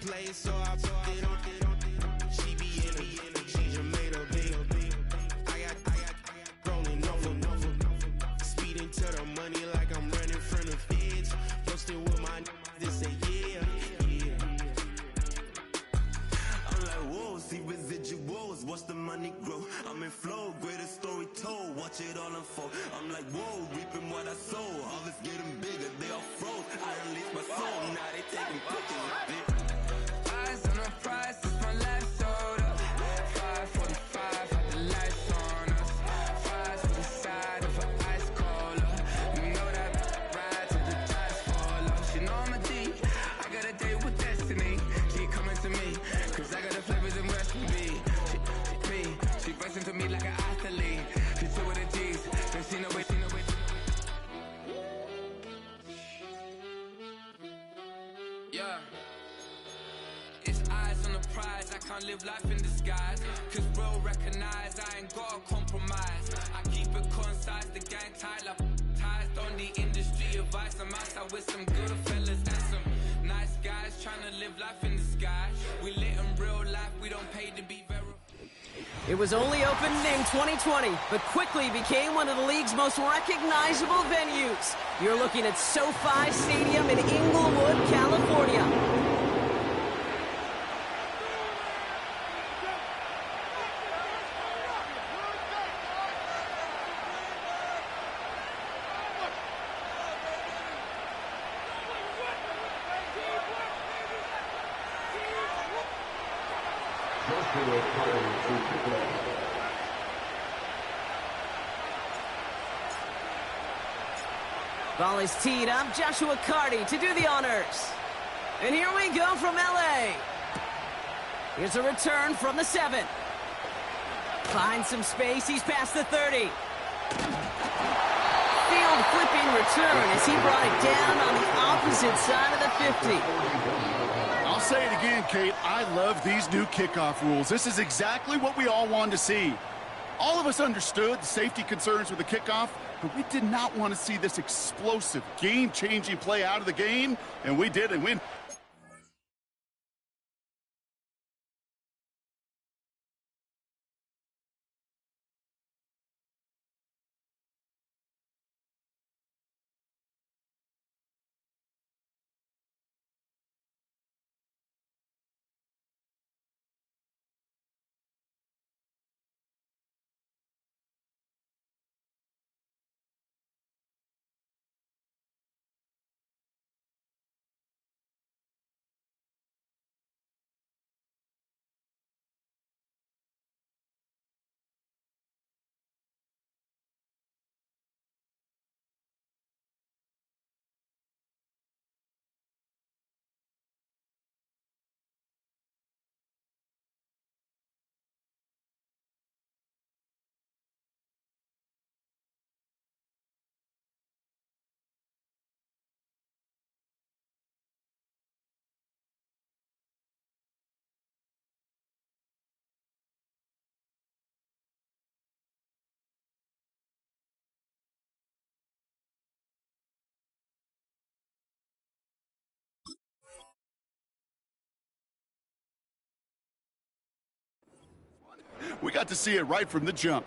play, so I put it on. She be in it, she just made a big. I got rolling over. Speeding to the money like I'm running from the feds. Posted with my they say yeah. I'm like, whoa, see residuals, watch the money grow. I'm in flow, greatest story told, watch it all unfold. I'm like, whoa, reaping what I sow. Harvest getting bigger, they all froze. I unleashed my soul, now they taking pictures of it. Eyes on the prize, it's my last soda. 5:45, had the lights on us. Fries to the side of an ice cola. You know that ride till the tires fall off. She know I'm a D, I got a date with destiny. She coming to me, cause I got the flavors and recipe. She rushing to me like an athlete. She two with the G's, then she know it. Yeah. It's eyes on the prize, I can't live life in disguise. Cause bro recognize I ain't gotta compromise. I keep it concise, the gang tight like ties. On the industry advice, I'm outside with some good fellas and some nice guys trying to live life in disguise. We lit in real life, we don't pay to be verified. It was only opened in 2020, but quickly became one of the league's most recognizable venues. You're looking at SoFi Stadium in Inglewood, California. Ball is teed up. Joshua Carty to do the honors. And here we go from LA. Here's a return from the 7. Finds some space. He's past the 30. Field flipping return as he brought it down on the opposite side of the 50. I'll say it again, Kate. I love these new kickoff rules. This is exactly what we all wanted to see. All of us understood the safety concerns with the kickoff, but we did not want to see this explosive, game-changing play out of the game, and we did and win. We got to see it right from the jump.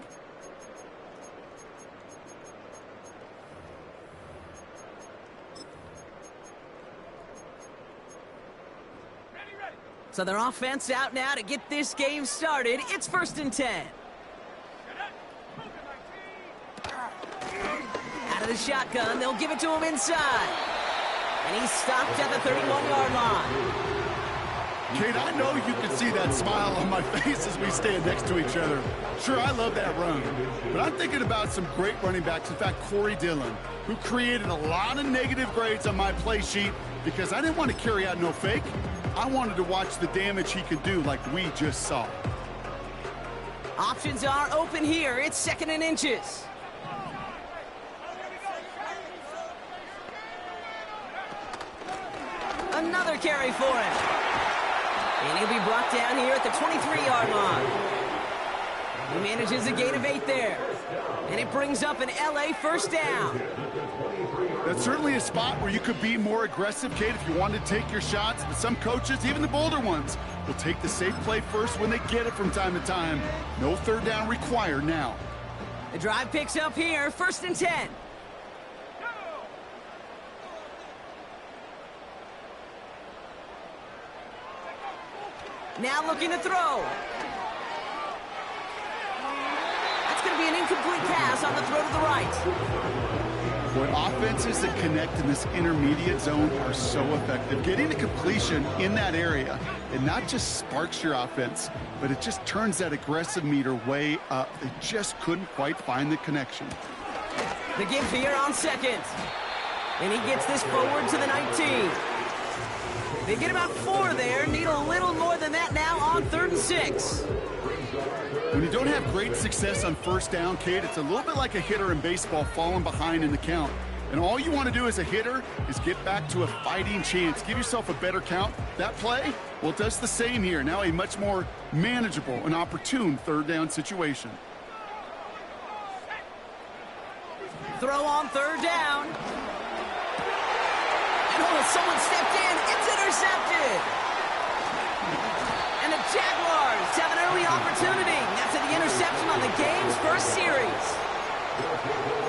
So their offense out now to get this game started. It's 1st and 10. Out of the shotgun, they'll give it to him inside. And he's stopped at the 31-yard line. Kate, I know you can see that smile on my face as we stand next to each other. Sure, I love that run, but I'm thinking about some great running backs. In fact, Corey Dillon, who created a lot of negative grades on my play sheet because I didn't want to carry out no fake. I wanted to watch the damage he could do like we just saw. Options are open here. It's 2nd and inches. Another carry for him. And he'll be brought down here at the 23-yard line. He manages a gain of 8 there. And it brings up an LA first down. That's certainly a spot where you could be more aggressive, Kate, if you wanted to take your shots. But some coaches, even the bolder ones, will take the safe play first when they get it from time to time. No third down required now. The drive picks up here, 1st and 10. Now looking to throw. That's going to be an incomplete pass on the throw to the right. Boy, offenses that connect in this intermediate zone are so effective. Getting the completion in that area, it not just sparks your offense, but it just turns that aggressive meter way up. They just couldn't quite find the connection. The give here on 2nd. And he gets this forward to the 19. They get about 4 there, need a little more than that now on 3rd and 6. When you don't have great success on 1st down, Kate, it's a little bit like a hitter in baseball falling behind in the count. And all you want to do as a hitter is get back to a fighting chance. Give yourself a better count. That play, well, it does the same here. Now a much more manageable and opportune 3rd down situation. Throw on 3rd down. And oh, someone stepped in. It's intercepted. And the Jaguars have an early opportunity after the interception on the game's first series.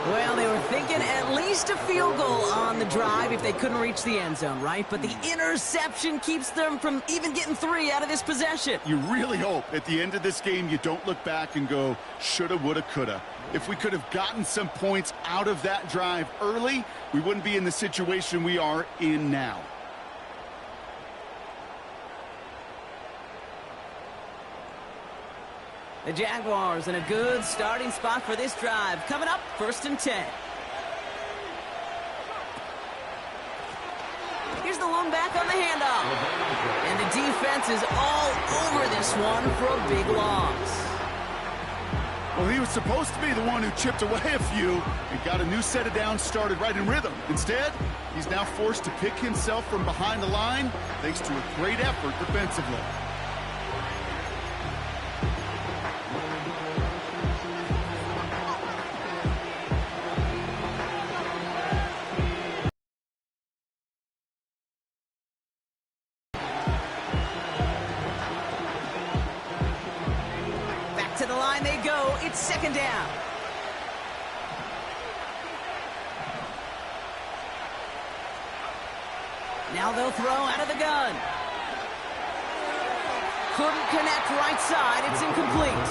Well, they were thinking at least a field goal on the drive if they couldn't reach the end zone, right? But the interception keeps them from even getting 3 out of this possession. You really hope at the end of this game you don't look back and go, shoulda, woulda, coulda. If we could have gotten some points out of that drive early, we wouldn't be in the situation we are in now. The Jaguars in a good starting spot for this drive. Coming up, 1st and 10. Here's the lone back on the handoff. And the defense is all over this one for a big loss. Well, he was supposed to be the one who chipped away a few and got a new set of downs started right in rhythm. Instead, he's now forced to pick himself from behind the line thanks to a great effort defensively. To the line they go. It's 2nd down. Now they'll throw out of the gun. Couldn't connect right side. It's incomplete.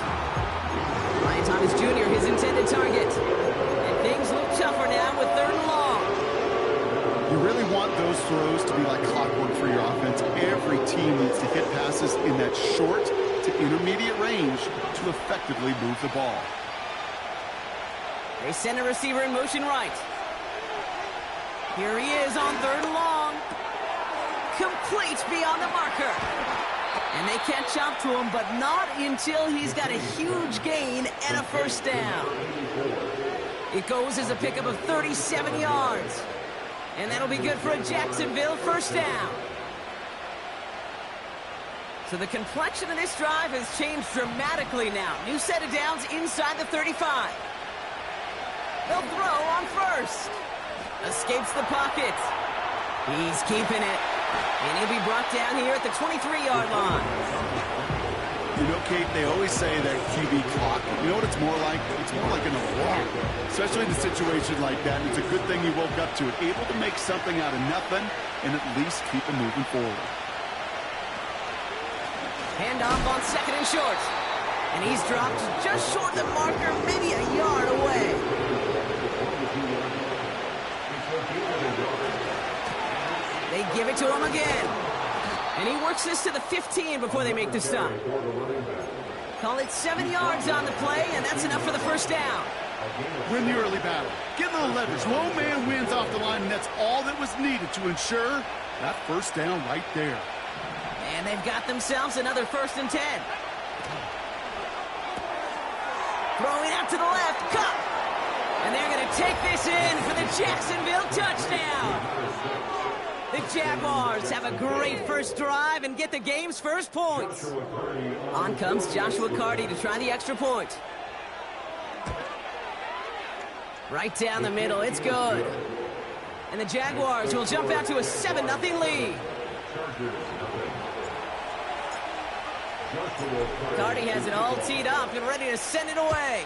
Ryan Thomas Jr., his intended target. And things look tougher now with 3rd and long. You really want those throws to be like clockwork for your offense. Every team needs to hit passes in that short to intermediate range to effectively move the ball. They send a receiver in motion right. Here he is on 3rd and long. Complete beyond the marker. And they catch up to him, but not until he's got a huge gain and a 1st down. It goes as a pickup of 37 yards. And that'll be good for a Jacksonville 1st down. So the complexion of this drive has changed dramatically now. New set of downs inside the 35. They'll throw on 1st. Escapes the pocket. He's keeping it. And he'll be brought down here at the 23-yard line. You know, Kate, they always say that QB clock. You know what it's more like? It's more like an alarm. Especially in a situation like that. It's a good thing you woke up to it. Able to make something out of nothing and at least keep them moving forward. Handoff on 2nd and short. And he's dropped just short of the marker, maybe a yard away. They give it to him again. And he works this to the 15 before they make the stop. Call it 7 yards on the play, and that's enough for the 1st down. Win the early battle. Get a little leverage. Low man wins off the line, and that's all that was needed to ensure that 1st down right there. And they've got themselves another 1st and 10. Throwing out to the left, Cup. And they're going to take this in for the Jacksonville touchdown. The Jaguars have a great first drive and get the game's first points. On comes Joshua Carty to try the extra point. Right down the middle, it's good. And the Jaguars will jump out to a 7-0 lead. Carty has it all teed up and ready to send it away.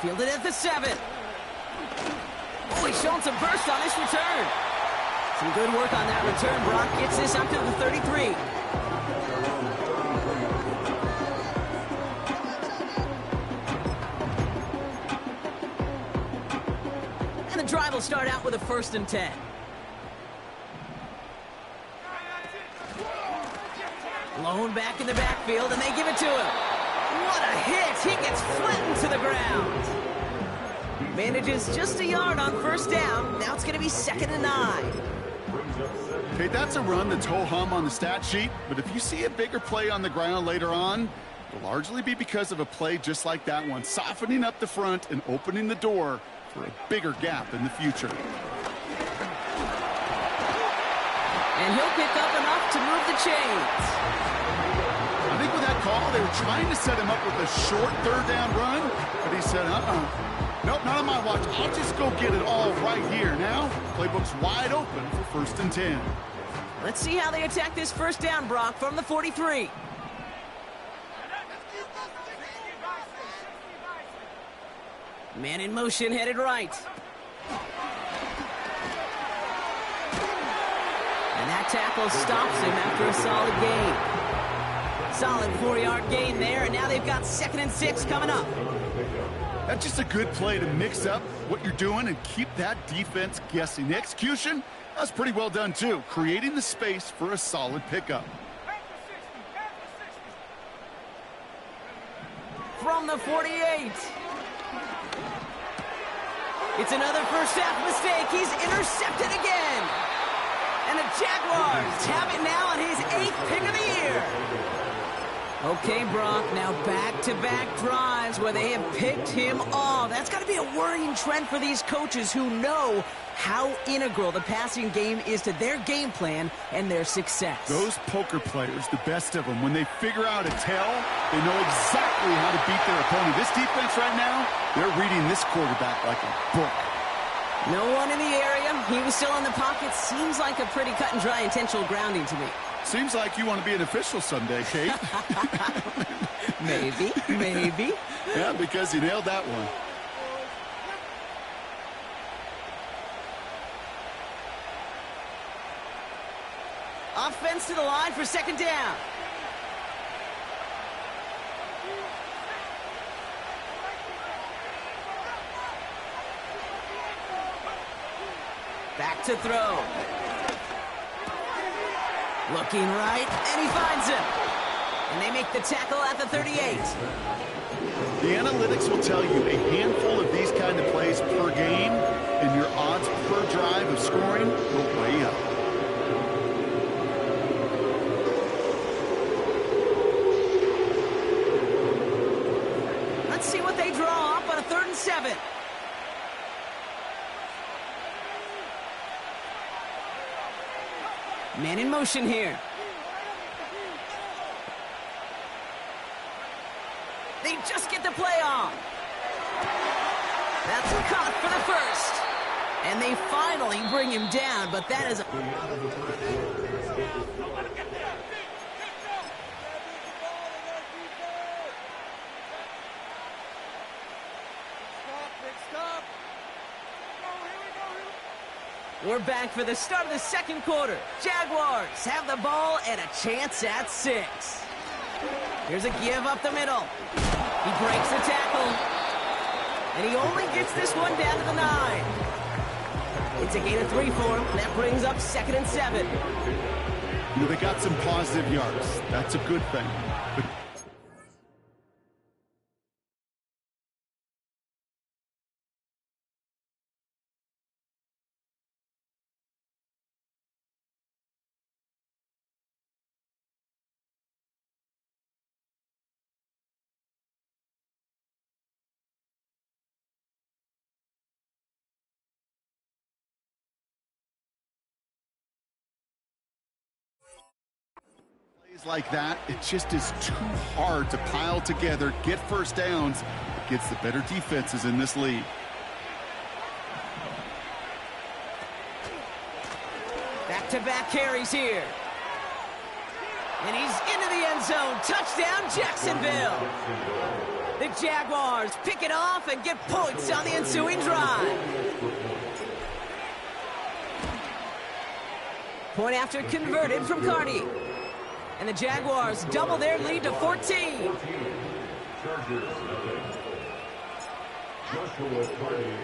Fielded at the 7. Oh, he's showing some burst on this return. Some good work on that return. Brock gets this up to the 33. And the drive will start out with a 1st and 10. Blown back in the backfield, and they give it to him. What a hit! He gets flattened to the ground. Manages just a yard on 1st down. Now it's going to be 2nd and 9. Okay, that's a run that's ho-hum on the stat sheet, but if you see a bigger play on the ground later on, it'll largely be because of a play just like that one, softening up the front and opening the door for a bigger gap in the future. And he'll pick up enough to move the chains. I think with that call, they were trying to set him up with a short 3rd down run, but he said, nope, not on my watch. I'll just go get it all right here. Now, playbook's wide open for 1st and 10. Let's see how they attack this 1st down, Brock, from the 43. Man in motion, headed right. And that tackle stops him after a solid gain. Solid 4-yard gain there, and now they've got 2nd and 6 coming up. That's just a good play to mix up what you're doing and keep that defense guessing. The execution, that's pretty well done too, creating the space for a solid pickup. From the 48. It's another 1st half mistake. He's intercepted again. And the Jaguars have it now on his 8th pick of the year. Okay, Brock, now back-to-back drives where they have picked him off. That's got to be a worrying trend for these coaches who know how integral the passing game is to their game plan and their success. Those poker players, the best of them, when they figure out a tell, they know exactly how to beat their opponent. This defense right now, they're reading this quarterback like a book. No one in the area. He was still in the pocket. Seems like a pretty cut-and-dry intentional grounding to me. Seems like you want to be an official someday, Kate. Maybe. Yeah, because you nailed that one. Offense to the line for 2nd down. Back to throw. Looking right, and he finds him. And they make the tackle at the 38. The analytics will tell you a handful of these kind of plays per game, and your odds per drive of scoring will way up. Let's see what they draw up on a 3rd and 7. Man in motion here. They just get the play on. That's caught for the 1st. And they finally bring him down, but that is... We're back for the start of the 2nd quarter. Jaguars have the ball and a chance at 6. Here's a give up the middle. He breaks the tackle. And he only gets this one down to the 9. It's a gain of 3 for him. That brings up 2nd and 7. You know, they got some positive yards. That's a good thing. But Like that, it just is too hard to pile together, get first downs against the better defenses in this league. Back-to-back carries here. And he's into the end zone. Touchdown, Jacksonville. The Jaguars pick it off and get points on the ensuing drive. Point after converted from Cardi. And the Jaguars double their lead to 14.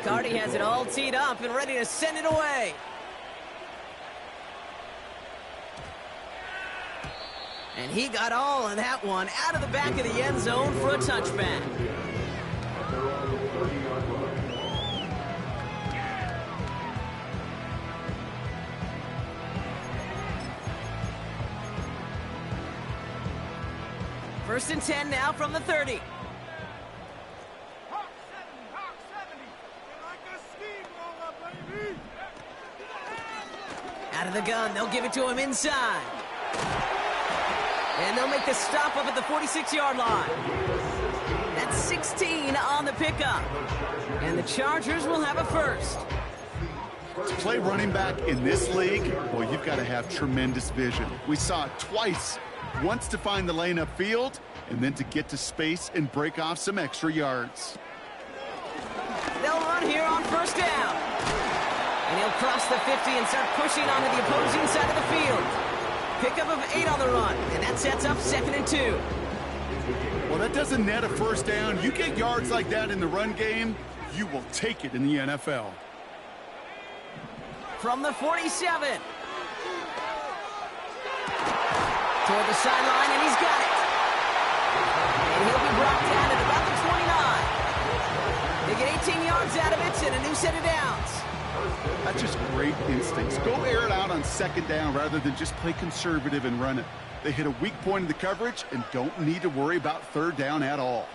Cardi has it all teed up and ready to send it away. And he got all of that one out of the back of the end zone for a touchback. First and 10 now from the 30. Out of the gun, they'll give it to him inside. And they'll make the stop up at the 46-yard line. That's 16 on the pickup. And the Chargers will have a first. To play running back in this league, boy, you've got to have tremendous vision. We saw it twice. Once to find the lane upfield, and then to get to space and break off some extra yards. They'll run here on first down. And he'll cross the 50 and start pushing onto the opposing side of the field. Pickup of 8 on the run, and that sets up 2nd and 2. Well, that doesn't net a first down. You get yards like that in the run game, you will take it in the NFL. From the 47. Toward the sideline, and he's got it. And he'll be brought down at about the 29. They get 18 yards out of it and a new set of downs. That's just great instincts. Go air it out on 2nd down rather than just play conservative and run it. They hit a weak point in the coverage and don't need to worry about 3rd down at all.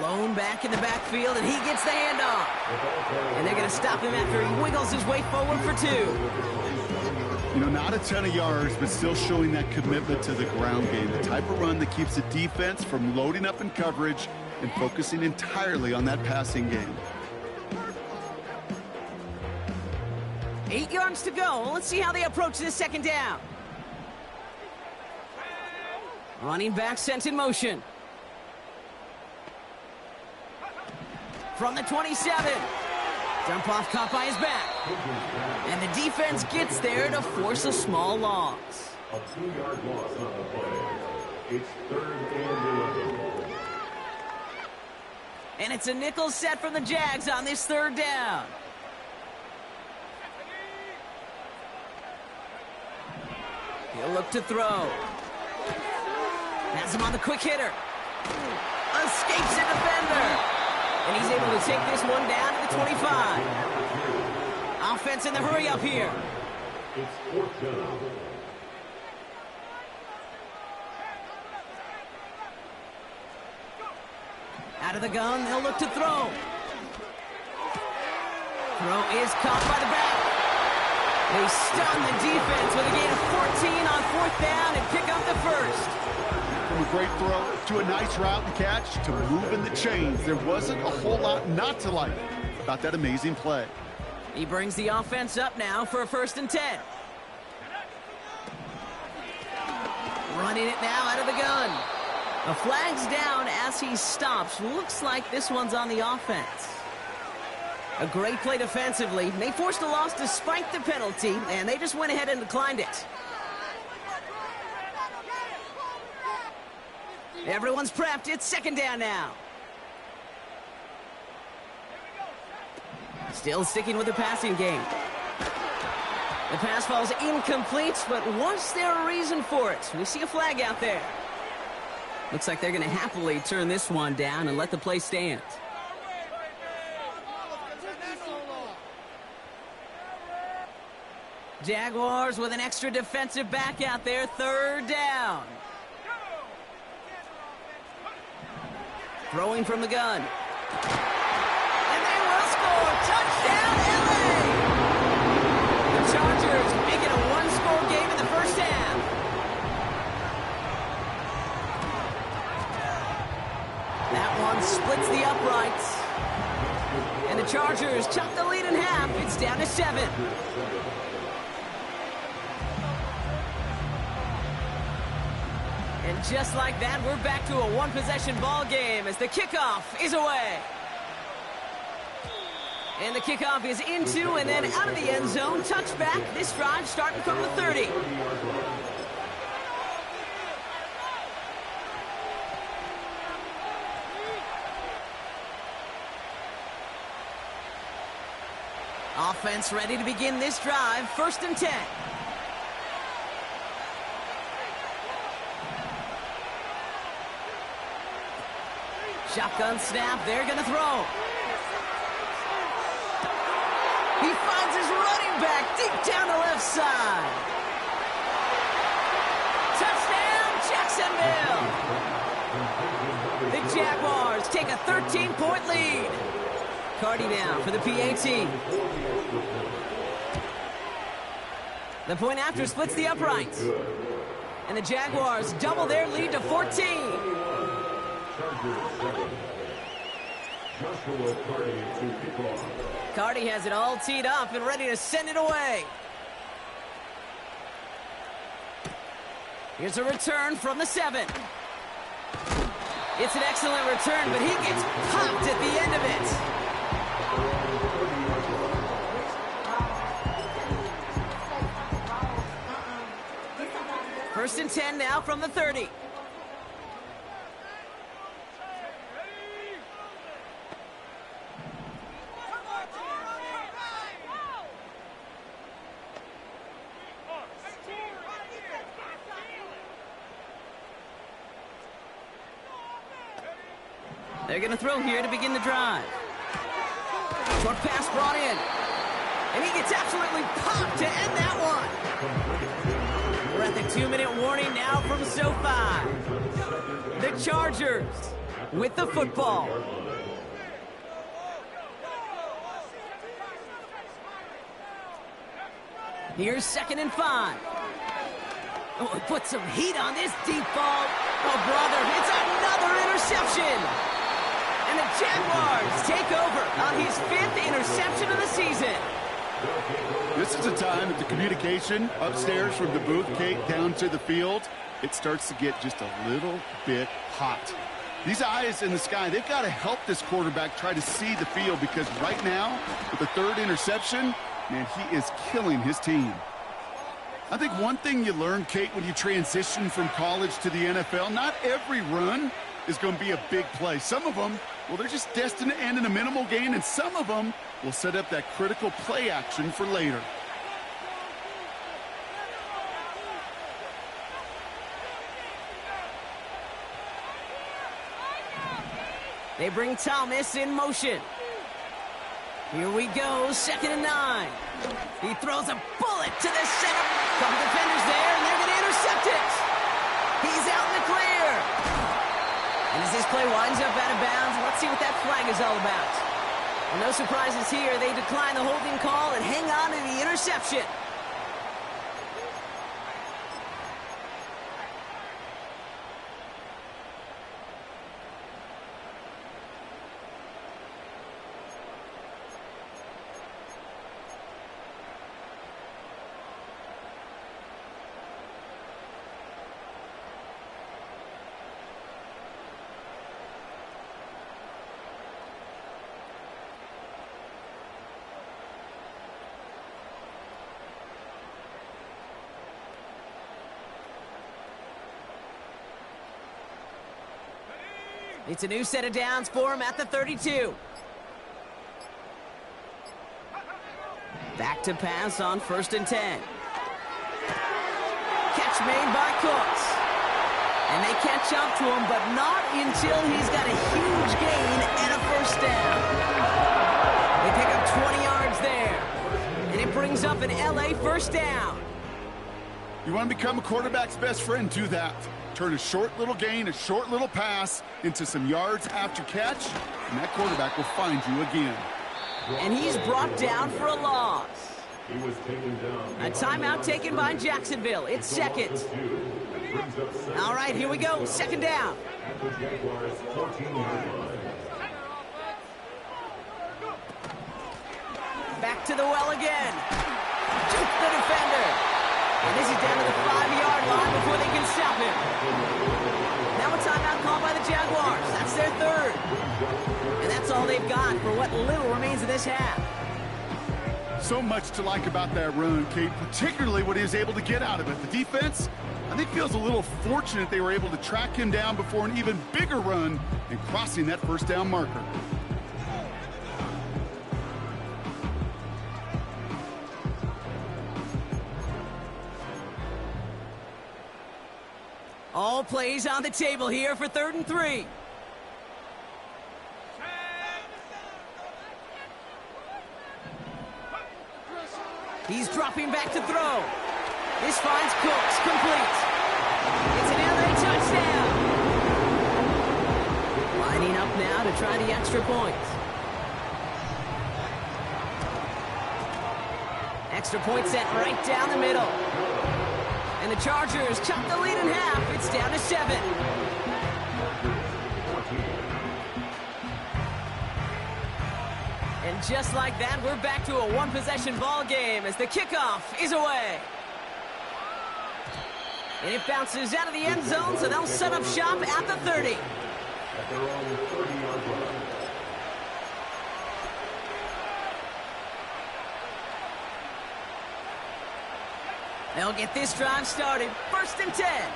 Lone back in the backfield, and he gets the handoff. And they're going to stop him after he wiggles his way forward for 2. You know, not a ton of yards, but still showing that commitment to the ground game. The type of run that keeps the defense from loading up in coverage and focusing entirely on that passing game. 8 yards to go. Let's see how they approach this 2nd down. Running back sent in motion. From the 27. Dump off caught by his back. And the defense gets there to force a small loss. A 2-yard loss on the play. It's 3rd and 11. And it's a nickel set from the Jags on this 3rd down. He'll look to throw. Has him on the quick hitter. Escapes a defender. And he's able to take this one down to the 25. Offense in the hurry up here. It's 4th down. Out of the gun, they'll look to throw. Throw is caught by the back. They stun the defense with a gain of 14 on 4th down and pick up the first. From a great throw to a nice route and catch to moving the chains. There wasn't a whole lot not to like about that amazing play. He brings the offense up now for a 1st and 10. Running it now out of the gun. A flag's down as he stops. Looks like this one's on the offense. A great play defensively. They forced a loss despite the penalty, and they just went ahead and declined it. Everyone's prepped. It's 2nd down now. Still sticking with the passing game. The pass falls incomplete, but was there a reason for it? We see a flag out there. Looks like they're going to happily turn this one down and let the play stand. Jaguars with an extra defensive back out there, 3rd down. Throwing from the gun. And they will score. Touchdown, LA! Chargers make it a one-score game in the first half. That one splits the uprights. And the Chargers chop the lead in half. It's down to 7. And just like that, we're back to a one-possession ball game as the kickoff is away. And the kickoff is into and then out of the end zone. Touchback. This drive starting from the 30. Offense ready to begin this drive. 1st and 10. Shotgun snap. They're going to throw. He finds his running back deep down the left side. Touchdown, Jacksonville. The Jaguars take a 13-point lead. Carty now for the PAT. The point after splits the uprights. And the Jaguars double their lead to 14. Carty has it all teed up and ready to send it away. Here's a return from the 7. It's an excellent return, but he gets popped at the end of it. First and 10 now from the 30. They're going to throw here to begin the drive. Short pass brought in. And he gets absolutely popped to end that one. We're at the 2-minute warning now from SoFi. The Chargers with the football. Here's 2nd and 5. Oh, put some heat on this deep ball. Oh, brother, it's another interception. And the Jaguars take over on his 5th interception of the season. This is a time that the communication upstairs from the booth, Kate, down to the field, it starts to get just a little bit hot. These eyes in the sky, they've got to help this quarterback try to see the field because right now, with the 3rd interception, man, he is killing his team. I think one thing you learn, Kate, when you transition from college to the NFL, not every run is going to be a big play. Some of them, well, they're just destined to end in a minimal gain, and some of them will set up that critical play action for later. They bring Thomas in motion. Here we go, 2nd and 9. He throws a bullet to the center. Couple defenders there, and they're going to intercept it. He's out in the clear. And as this play winds up out of bounds, let's see what that flag is all about. Well, no surprises here. They decline the holding call and hang on to the interception. It's a new set of downs for him at the 32. Back to pass on 1st and 10. Catch made by Cooks. And they catch up to him, but not until he's got a huge gain and a 1st down. They pick up 20 yards there. And it brings up an LA 1st down. You want to become a quarterback's best friend, do that. Turn a short little gain, a short little pass into some yards after catch, and that quarterback will find you again. And he's brought down for a loss. He was taken down. A timeout taken by Jacksonville. It's second. All right, here we go. Second down. At the Jaguars' 14-yard line. Back to the well again. Juke the defender. And this is down to the 5-yard line before they can stop him. Now a timeout called by the Jaguars. That's their third. And that's all they've got for what little remains of this half. So much to like about that run, Kate, particularly what he was able to get out of it. The defense, I think, feels a little fortunate they were able to track him down before an even bigger run and crossing that first down marker. All plays on the table here for 3rd and 3. He's dropping back to throw. This finds Cooks, complete. It's an LA touchdown. Lining up now to try the extra point. Extra point set right down the middle. And the Chargers cut the lead in half. It's down to 7. And just like that, we're back to a one-possession ball game as the kickoff is away. And it bounces out of the end zone, so they'll set up shop at the 30. At their own 30-yard line. They'll get this drive started. 1st and 10.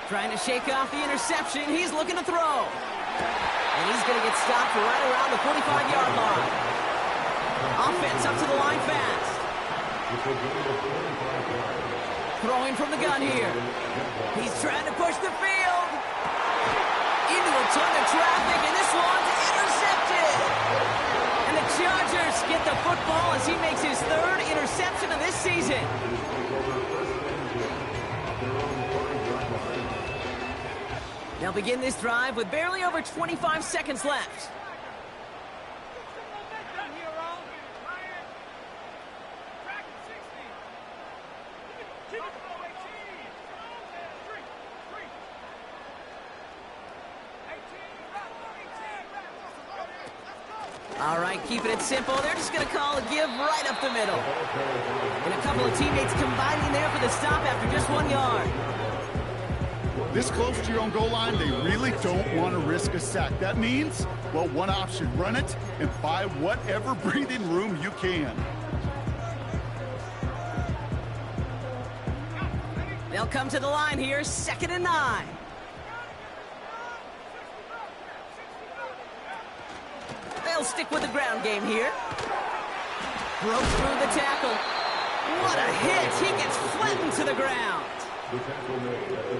Trying to shake off the interception. He's looking to throw. And he's going to get stopped right around the 45-yard line. Offense up to the line fast. Throwing from the gun here. He's trying to push the field. Into a ton of traffic, and this one's intercepted. And the Chargers get the football as he makes his 3rd interception of this season. They'll begin this drive with barely over 25 seconds left. All right, keeping it simple. They're just going to call a give right up the middle. And a couple of teammates combining there for the stop after just 1 yard. This close to your own goal line, they really don't want to risk a sack. That means, well, one option, run it and buy whatever breathing room you can. They'll come to the line here, 2nd and 9. They'll stick with the ground game here. Broke through the tackle. What a hit! He gets flattened to the ground.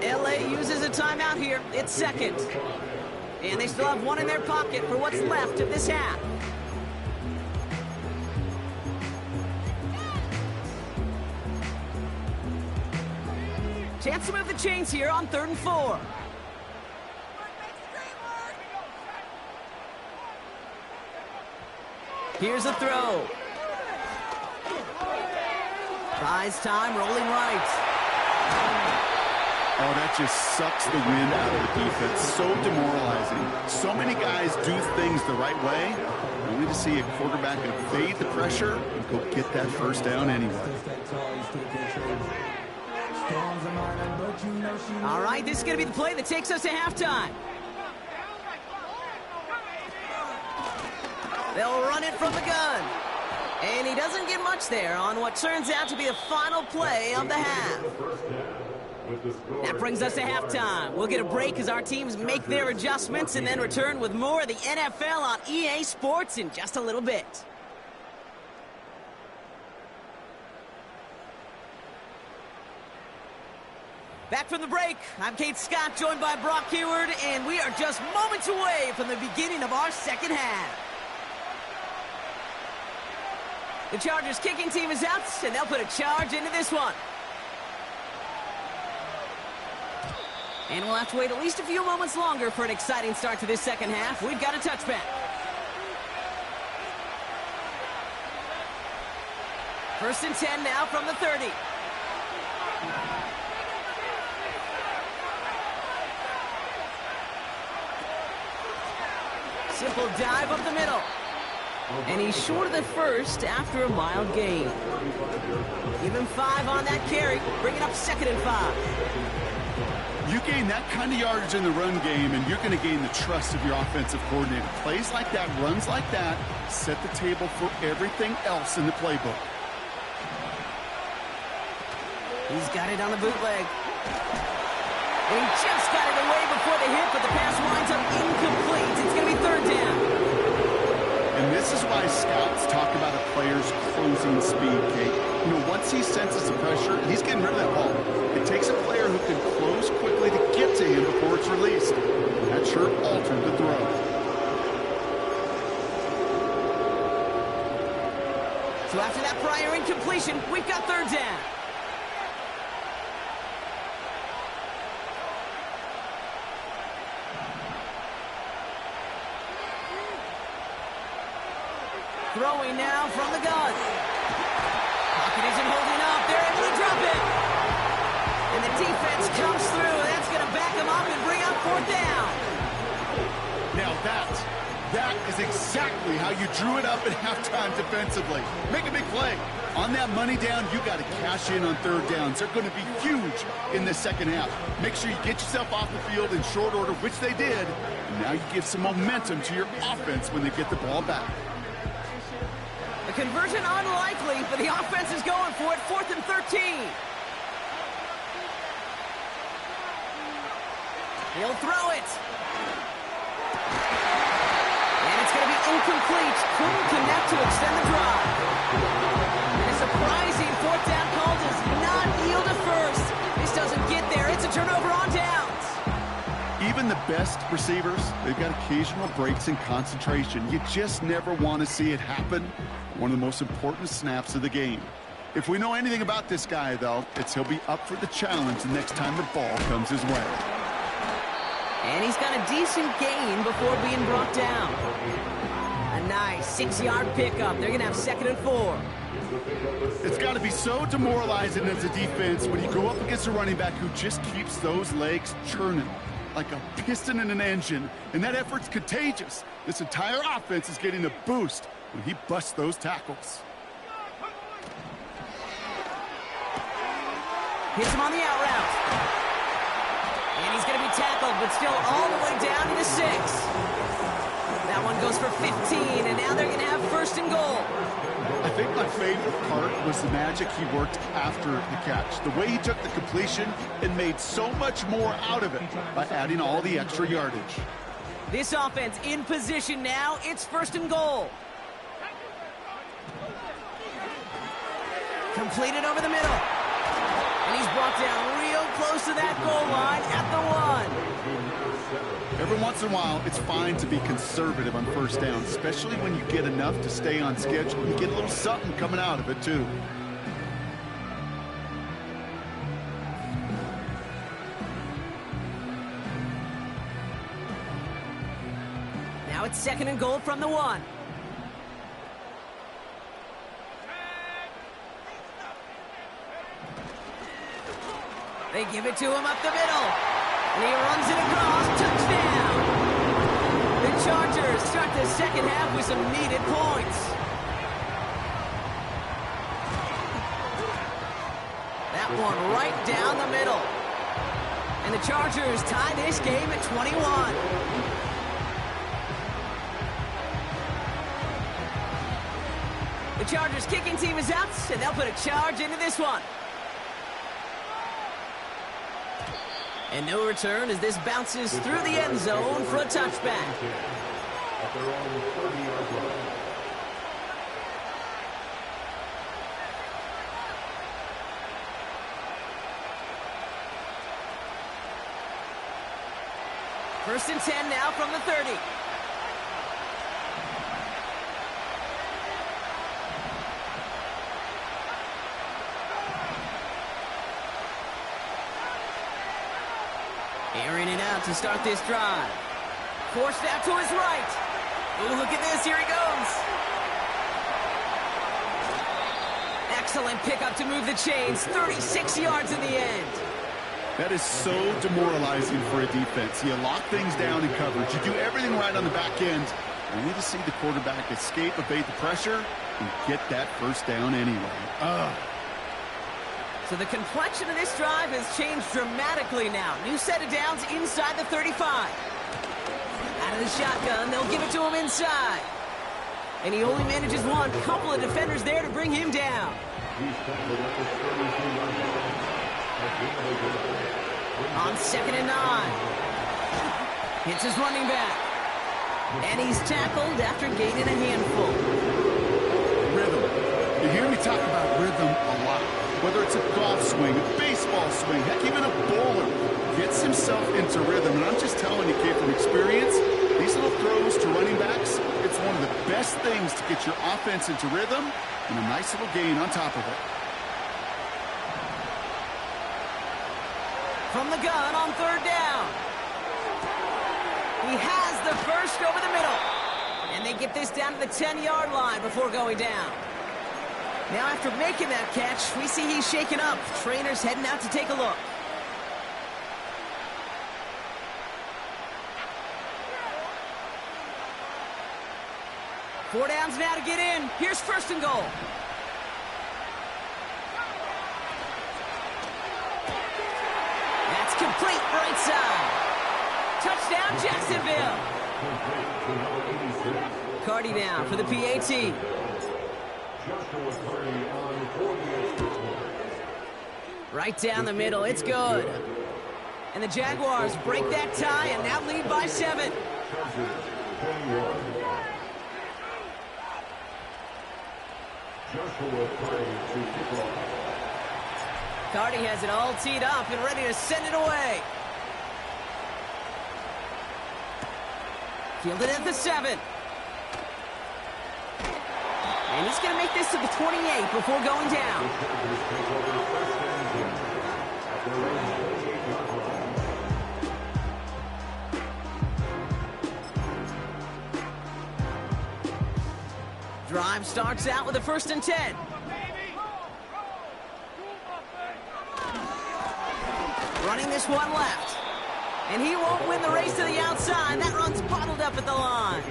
LA uses a timeout here. It's 2nd. And they still have one in their pocket for what's left of this half. Chance to move the chains here on 3rd and 4. Here's a throw. Buys time, rolling right. Oh, that just sucks the wind out of the defense. So demoralizing. So many guys do things the right way, only to see a quarterback evade the pressure and go get that first down anyway. All right, this is going to be the play that takes us to halftime. They'll run it from the gun. And he doesn't get much there on what turns out to be the final play of the half. That brings us to halftime. We'll get a break as our teams make their adjustments and then return with more of the NFL on EA Sports in just a little bit. Back from the break, I'm Kate Scott, joined by Brock Heward, and we are just moments away from the beginning of our second half. The Chargers kicking team is out, and they'll put a charge into this one. And we'll have to wait at least a few moments longer for an exciting start to this second half. We've got a touchback. First and 10 now from the 30. Simple dive up the middle. And he's short of the first after a mild gain. Give him 5 on that carry. Bring it up 2nd and 5. You gain that kind of yardage in the run game, and you're going to gain the trust of your offensive coordinator. Plays like that, runs like that, set the table for everything else in the playbook. He's got it on the bootleg. And he just got it away before the hit, but the pass winds up incomplete. It's going to be 3rd down. And this is why scouts talk about a player's closing speed, Kate. You know, once he senses the pressure, he's getting rid of that ball. It takes a player who can close quickly to get to him before it's released. And that sure altered the throw. So after that prior incompletion, we've got 3rd down. Throwing now from the gun. Pocket isn't holding up. They're able to drop it. And the defense comes through. That's going to back him up and bring up 4th down. Now that is exactly how you drew it up at halftime defensively. Make a big play. On that money down, you got to cash in on 3rd downs. They're going to be huge in the second half. Make sure you get yourself off the field in short order, which they did. And now you give some momentum to your offense when they get the ball back. A conversion unlikely, but the offense is going for it. 4th and 13. He'll throw it. And it's going to be incomplete. Couldn't connect to extend the drive. And a surprising 4th down call does not yield a first. This doesn't get there. It's a turnover on downs. Even the best receivers, they've got occasional breaks in concentration. You just never want to see it happen. One of the most important snaps of the game. If we know anything about this guy, though, it's he'll be up for the challenge the next time the ball comes his way. And he's got a decent gain before being brought down. A nice 6-yard pickup. They're going to have 2nd and 4. It's got to be so demoralizing as a defense when you go up against a running back who just keeps those legs churning like a piston in an engine, and that effort's contagious. This entire offense is getting a boost when he busts those tackles. Hits him on the out route. And he's going to be tackled, but still all the way down to the 6. That one goes for 15, and now they're going to have 1st and goal. I think my favorite part was the magic he worked after the catch. The way he took the completion and made so much more out of it by adding all the extra yardage. This offense in position now. It's 1st and goal. Completed over the middle. And he's brought down real close to that goal line at the 1. Every once in a while, it's fine to be conservative on 1st down, especially when you get enough to stay on schedule. You get a little something coming out of it, too. Now it's 2nd and goal from the 1. They give it to him up the middle. And he runs it across. Touchdown! The Chargers start the second half with some needed points. That one right down the middle. And the Chargers tie this game at 21. The Chargers kicking team is out, and they'll put a charge into this one. And no return as this bounces through the end zone for a touchback. At their own 30-yard line. First and 10 now from the 30. Airing it out to start this drive. Forced out to his right. Ooh, look at this. Here he goes. Excellent pickup to move the chains. 36 yards in the end. That is so demoralizing for a defense. You lock things down in coverage. You do everything right on the back end. Only to see the quarterback escape, evade the pressure, and get that first down anyway. So the complexion of this drive has changed dramatically now. New set of downs inside the 35. Out of the shotgun, they'll give it to him inside. And he only manages one. Couple of defenders there to bring him down. On 2nd and 9. Hits his running back. And he's tackled after gaining a handful. Rhythm. You hear me talk about rhythm a lot. Whether it's a golf swing, a baseball swing, heck, even a bowler gets himself into rhythm. And I'm just telling you, kid, from experience, these little throws to running backs, it's one of the best things to get your offense into rhythm and a nice little gain on top of it. From the gun on 3rd down. He has the first over the middle. And they get this down to the 10-yard line before going down. Now after making that catch, we see he's shaken up. Trainer's heading out to take a look. Four downs now to get in. Here's 1st and goal. That's complete right side. Touchdown, Jacksonville. Carty now for the PAT. Right down the middle. It's good. And the Jaguars break that tie and now lead by 7. Carty has it all teed up and ready to send it away. Fielded at the 7. And he's going to make this to the 28 before going down. Drive starts out with a 1st and 10. Running this one left. And he won't win the race to the outside. That run's bottled up at the line.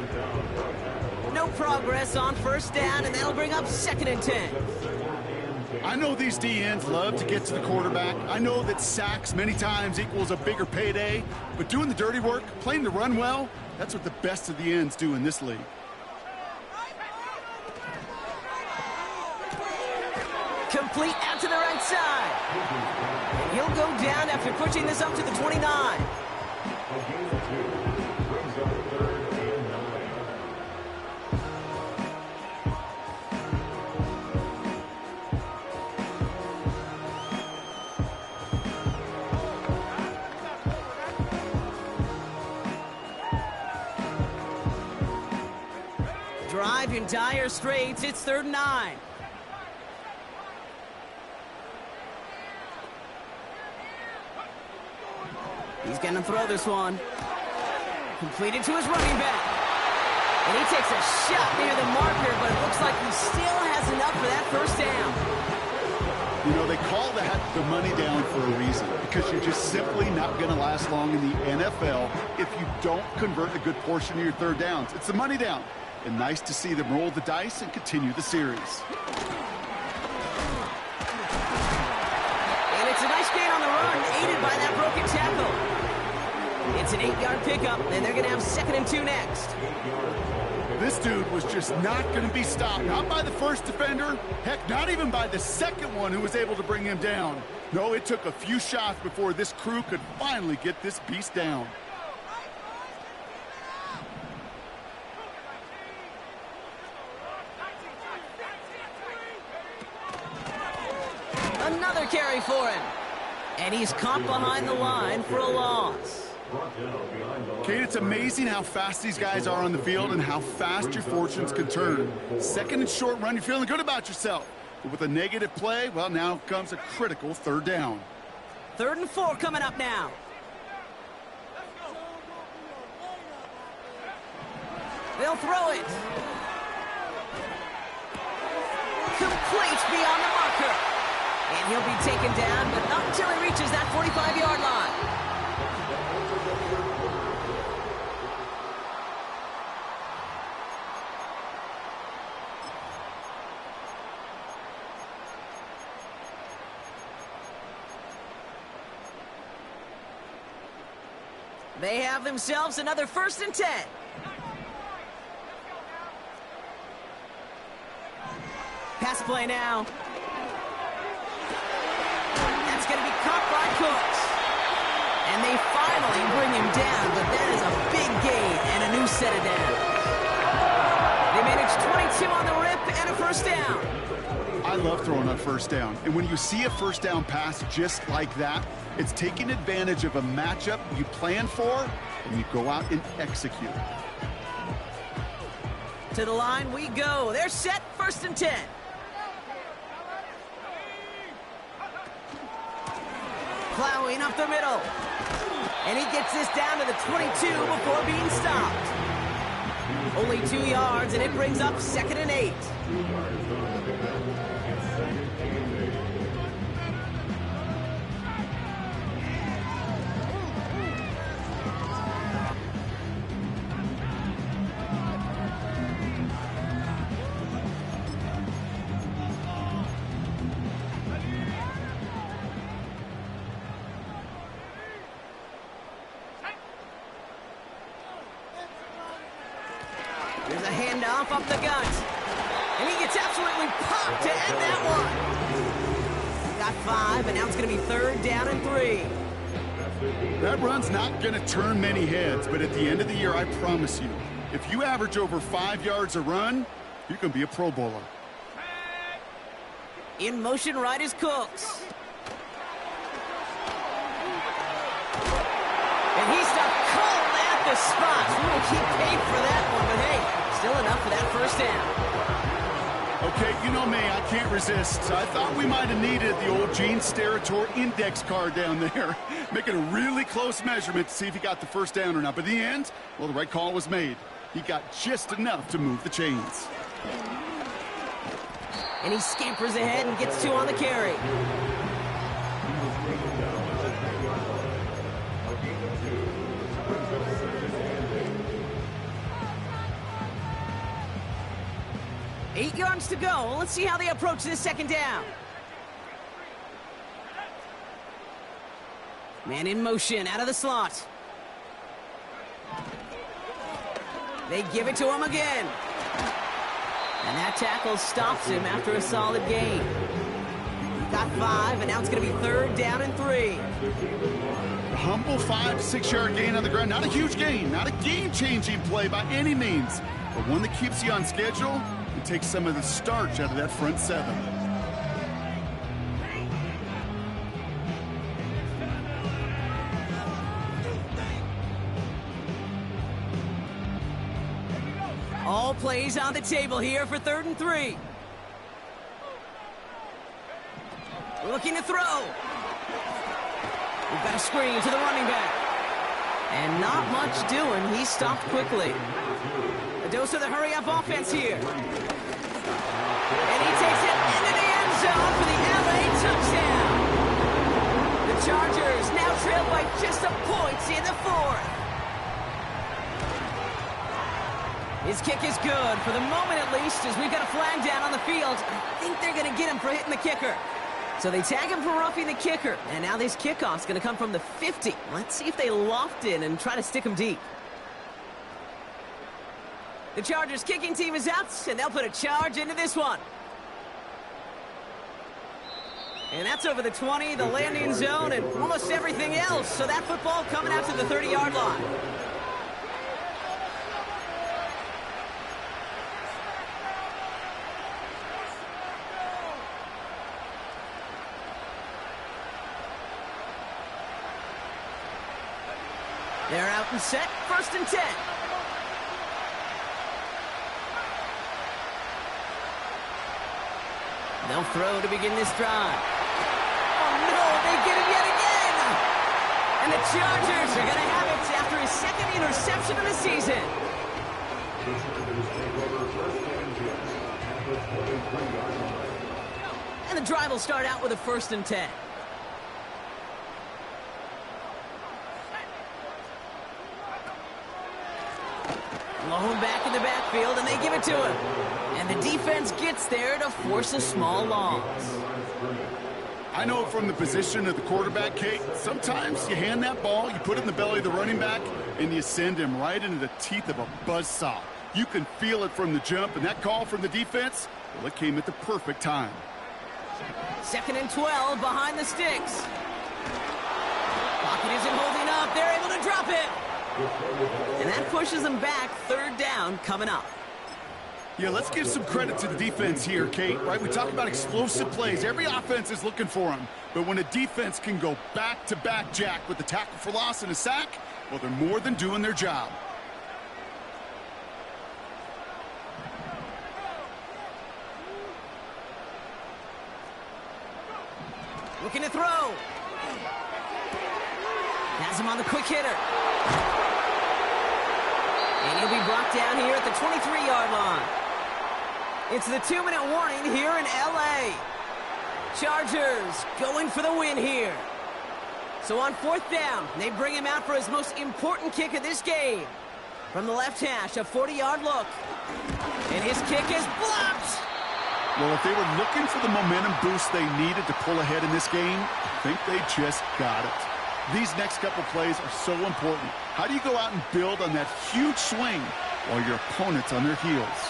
No progress on 1st down, and that'll bring up 2nd and 10. I know these DNs love to get to the quarterback. I know that sacks many times equals a bigger payday. But doing the dirty work, playing the run well, that's what the best of the ends do in this league. Complete out to the right side. And he'll go down after pushing this up to the 29. Drive in dire straits. It's 3rd and 9. He's going to throw this one. Completed to his running back. And he takes a shot near the marker, but it looks like he still has enough for that 1st down. You know, they call that the money down for a reason, because you're just simply not going to last long in the NFL if you don't convert a good portion of your 3rd downs. It's the money down. And nice to see them roll the dice and continue the series. And it's a nice gain on the run, aided by that broken tackle. It's an 8-yard pickup, and they're going to have 2nd and 2 next. This dude was just not going to be stopped. Not by the first defender. Heck, not even by the second one who was able to bring him down. No, it took a few shots before this crew could finally get this beast down. Another carry for him. And he's caught behind the line for a loss. Kate, it's amazing how fast these guys are on the field and how fast your fortunes can turn. 2nd and short run, you're feeling good about yourself. But with a negative play, well, now comes a critical 3rd down. 3rd and 4 coming up now. They'll throw it. Complete beyond the marker. And he'll be taken down, but not until he reaches that 45-yard line. They have themselves another 1st and 10. Pass play now. That's going to be caught by Cooks. And they finally bring him down, but that is a big gain and a new set of downs. They managed 22 on the rip and a 1st down. I love throwing on 1st down. And when you see a 1st down pass just like that, it's taking advantage of a matchup you plan for, and you go out and execute. To the line we go. They're set, 1st and 10. Plowing up the middle. And he gets this down to the 22 before being stopped. Only 2 yards, and it brings up 2nd and 8. There's a handoff up the gut. And he gets absolutely popped to end that one. Got 5, and now it's going to be 3rd down and 3. That run's not going to turn many heads, but at the end of the year, I promise you, if you average over 5 yards a run, you can be a Pro Bowler. In motion right is Cooks. And he's stopped cold at the spot. We will keep paid for that one, but hey, still enough for that 1st down. Okay, you know me, I can't resist. I thought we might have needed the old Gene Steratore index card down there, making a really close measurement to see if he got the 1st down or not. But in the end, well, the right call was made. He got just enough to move the chains. And he scampers ahead and gets 2 on the carry. Eight yards to go. Let's see how they approach this 2nd down. Man in motion out of the slot. They give it to him again. And that tackle stops him after a solid gain. Got 5, and now it's going to be 3rd down and 3. A humble 5 to 6 yard gain on the ground. Not a huge gain, not a game-changing play by any means, but one that keeps you on schedule and takes some of the starch out of that front 7. All plays on the table here for 3rd and 3. Looking to throw. We've got a screen to the running back. And not much doing. He stopped quickly. A dose of the hurry-up offense here. And he takes it into the end zone for the LA touchdown. The Chargers now trail by just a point in the 4th. His kick is good, for the moment at least, as we've got a flag down on the field. I think they're going to get him for hitting the kicker. So they tag him for roughing the kicker, and now this kickoff's going to come from the 50. Let's see if they loft in and try to stick him deep. The Chargers kicking team is out, and they'll put a charge into this one. And that's over the 20, the landing zone, and almost everything else. So that football coming out to the 30-yard line. They're out and set, 1st and 10. They'll throw to begin this drive. Oh no, they get him yet again! And the Chargers are going to have it after his 2nd interception of the season. And the drive will start out with a 1st and 10. Lone back in the backfield, and they give it to him. And the defense gets there to force a small loss. I know from the position of the quarterback, Kate, sometimes you hand that ball, you put it in the belly of the running back, and you send him right into the teeth of a buzzsaw. You can feel it from the jump, and that call from the defense, well, it came at the perfect time. 2nd and 12 behind the sticks. Pocket isn't holding up. They're able to drop it. And that pushes them back. 3rd down coming up. Yeah, let's give some credit to the defense here, Kate, right? We talk about explosive plays. Every offense is looking for them. But when a defense can go back-to-back, Jack, with a tackle for loss and a sack, well, they're more than doing their job. Looking to throw. Has him on the quick hitter. And he'll be brought down here at the 23-yard line. It's the 2-minute warning here in L.A. Chargers going for the win here. So on 4th down, they bring him out for his most important kick of this game. From the left hash, a 40-yard look. And his kick is blocked. Well, if they were looking for the momentum boost they needed to pull ahead in this game, I think they just got it. These next couple plays are so important. How do you go out and build on that huge swing while your opponent's on their heels?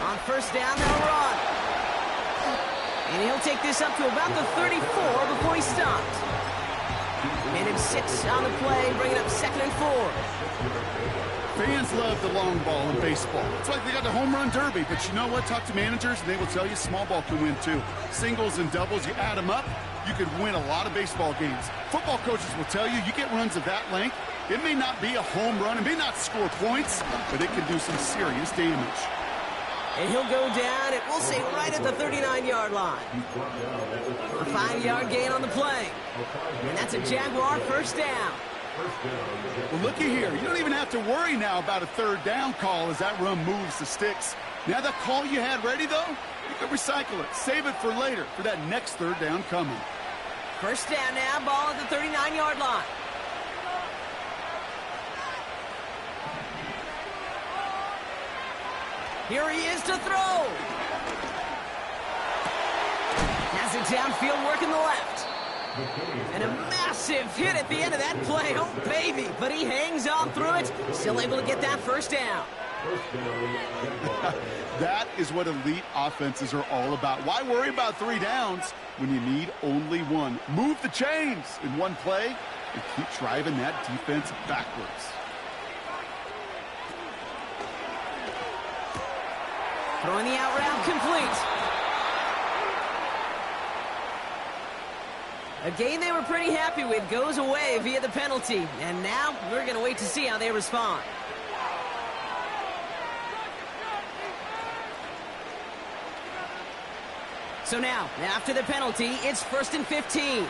On 1st down, they'll run. And he'll take this up to about the 34 before he stopped. Made him 6 on the play, bringing up 2nd and 4. Fans love the long ball in baseball. It's like they got the home run derby, but you know what? Talk to managers, and they will tell you small ball can win too. Singles and doubles, you add them up, you could win a lot of baseball games. Football coaches will tell you, you get runs of that length, it may not be a home run, it may not score points, but it can do some serious damage. And he'll go down, and we'll say right at the 39-yard line. A 5-yard gain on the play. And that's a Jaguar 1st down. Well, looky here. You don't even have to worry now about a 3rd down call as that run moves the sticks. Now that call you had ready, though, you can recycle it. Save it for later for that next 3rd down coming. 1st down now, ball at the 39-yard line. Here he is to throw. Has it downfield, working the left. And a massive hit at the end of that play. Oh, baby. But he hangs on through it. Still able to get that 1st down. That is what elite offenses are all about. Why worry about 3 downs when you need only 1? Move the chains in one play and keep driving that defense backwards. Throwing the out route complete. A game they were pretty happy with goes away via the penalty. And now we're going to wait to see how they respond. So now, after the penalty, it's 1st and 15.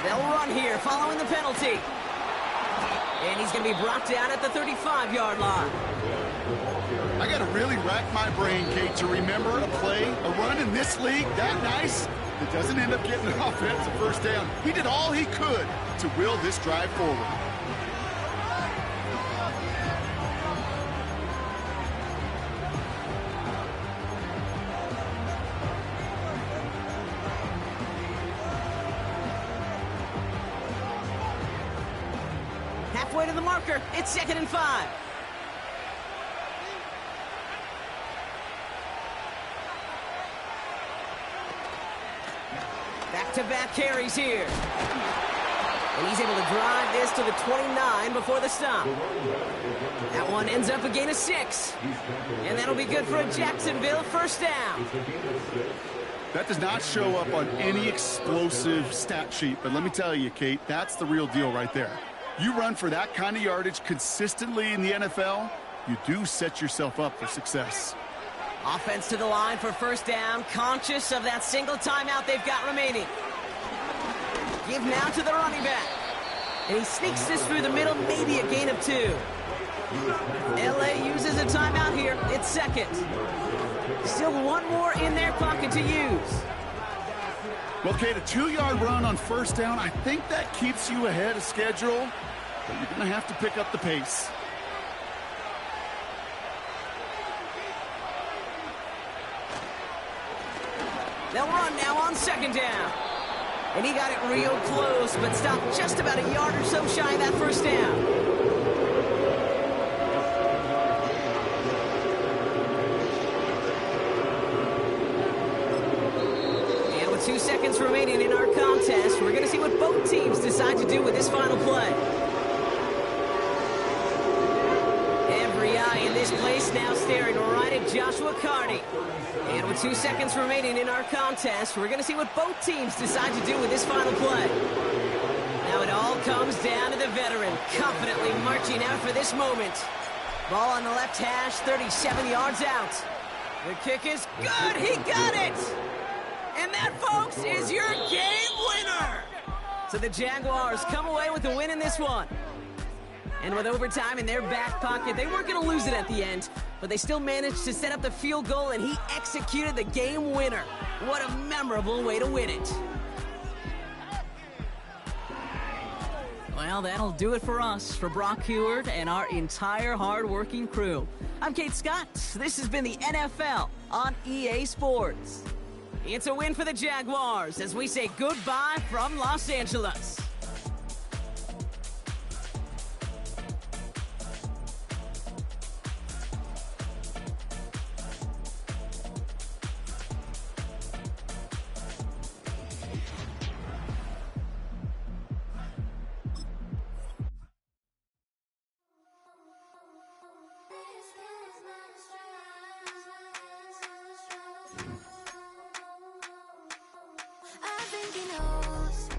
They'll run here following the penalty. And he's going to be brought down at the 35-yard line. I got to really rack my brain, Kate, to remember a play, a run in this league that nice that doesn't end up getting an offensive 1st down. He did all he could to will this drive forward. Halfway to the marker, it's 2nd and 5. Back-to-back carries here. And he's able to drive this to the 29 before the stop. That one ends up a gain of 6. And that'll be good for a Jacksonville 1st down. That does not show up on any explosive stat sheet, but let me tell you, Kate, that's the real deal right there. You run for that kind of yardage consistently in the NFL, you do set yourself up for success. Offense to the line for 1st down, conscious of that single timeout they've got remaining. Give now to the running back. And he sneaks this through the middle, maybe a gain of 2. LA uses a timeout here. It's second. Still one more in their pocket to use. Well, Kate, a 2-yard run on first down, I think that keeps you ahead of schedule, but you're going to have to pick up the pace. They'll run now on second down. And he got it real close, but stopped just about a yard or so shy of that first down. And with 2 seconds remaining in our contest, we're going to see what both teams decide to do with this final play. Every eye in this place now staring right at Joshua Carty. And with 2 seconds remaining in our contest, we're going to see what both teams decide to do with this final play. Now it all comes down to the veteran, confidently marching out for this moment. Ball on the left hash, 37 yards out. The kick is good. He got it. And that, folks, is your game winner. So the Jaguars come away with the win in this one. And with overtime in their back pocket, they weren't going to lose it at the end, but they still managed to set up the field goal, and he executed the game winner. What a memorable way to win it. Well, that'll do it for us, for Brock Heward and our entire hard-working crew. I'm Kate Scott. This has been the NFL on EA Sports. It's a win for the Jaguars as we say goodbye from Los Angeles. I think he knows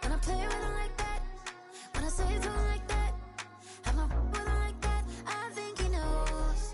when I play with him like that, when I say it to him like that, have my with him like that. I think he knows.